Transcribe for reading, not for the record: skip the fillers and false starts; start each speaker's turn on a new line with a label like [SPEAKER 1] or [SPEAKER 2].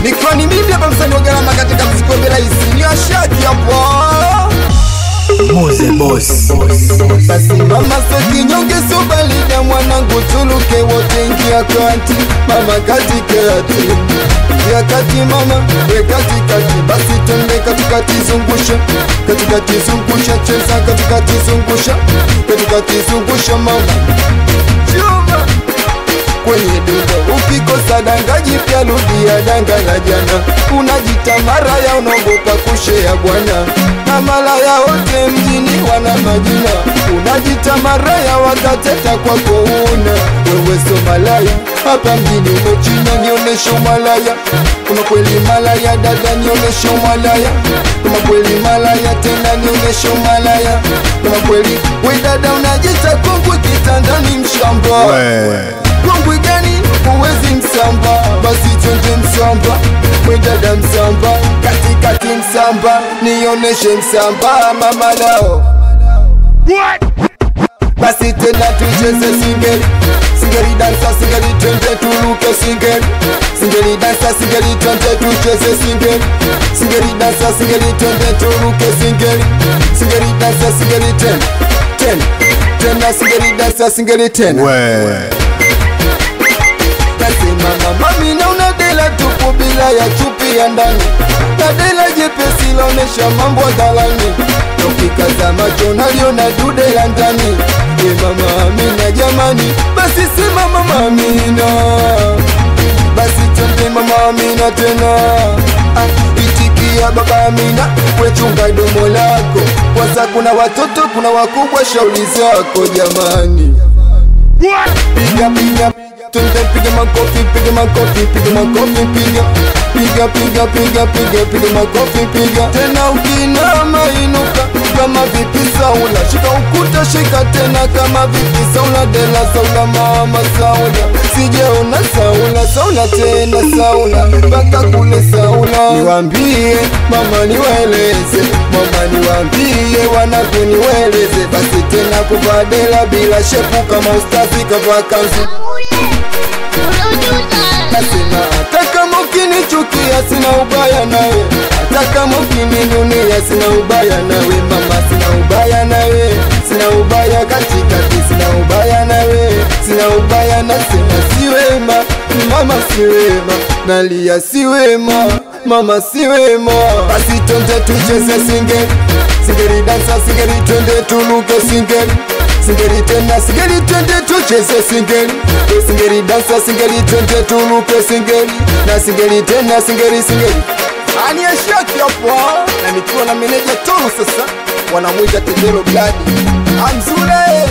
[SPEAKER 1] Nikiwa ni mimi hapa msanii wa gharama katika muziki wa Bela Isi. Ni Ashaki hapo.
[SPEAKER 2] Moze boss.
[SPEAKER 1] Basi mama so kinyonge so balida mwanangu tuluke wote ingia kati. Mama katikati. Ingia kati mama we katikati. Basi twende katikati zungusha. Katikati zungusha cheza katikati zungusha. Katikati zungusha mama. Chuma kwenye duka ukikosa danga jipya rudia danga la jana. Unajita maraya unaogopa kushea bwana. Na malaya wote mjini wana majina. Unajita maraya watateta kwako una. Wewe so malaya hapa mjini umechina nionesha umalaya. Kama kweli malaya dada nionesha umalaya. Kama kweli malaya tena nionesha umalaya. Kama kweli we dada unajita kongwe kitandani mshamba. Kongwe gani uwezi msamba. Basi twende msamba. We dada msamba. Katikati msamba. Nioneshe msamba mama lao. Basi tena tucheze singeli. Singeli dansa singeli twende tuluke singeli. Singeli dansa singeli twende tucheze singeli. Singeli dansa singeli twende tuluke singeli. Singeli dansa singeli ten. Tena singeli dansa singeli ten. Nasema mama mina unadela tupu bila ya chupi ya ndani. Nadela jepesi laonesha mambo dhalani. Ukikaza macho naliona dude la ndani. We mama Amina jamani. Basi sema mama Amina. Basi twende mama Amina tena. Itikia baba Amina. We chunga domo lako. Kwanza kuna watoto kuna wakubwa shauli zako jamani. Piga piga twende piga makofi piga makofi piga makofi piga. Piga piga piga piga piga makofi piga. Tena ukinama inuka kama vipi Saula. Shika ukuta shika tena kama vipi Saula. Dela Saula mama Saula. Sijaona Saula Saula tena Saula. Mpaka kule Saula. Niwambie mama niwaeleze. Mama niwambie wanaku niwaeleze. Basi tena kubadela bila shepu kama ustazi kavaa kanzu. Nasema hata kama ukinichukia sina ubaya nawe. Hata kama ukininunia sina ubaya nawe. Mama sina ubaya nawe. Sina ubaya katikati sina ubaya nawe. Sina ubaya nasema siwema. Mama siwema. Nalia siwema. Mama siwema. Basi twende tucheze singeli. Singeli dansa singeli twende tuluke singeli. Singeli tena singeli twende tucheze singeli. Singeli dansa singeli twende tuluke singeli. Na singeli tena singeli singeli. Ani Ashaki hapo. Na nikiwa na meneja Tolu sasa. Wanamuita Tedelo Blood. Amzule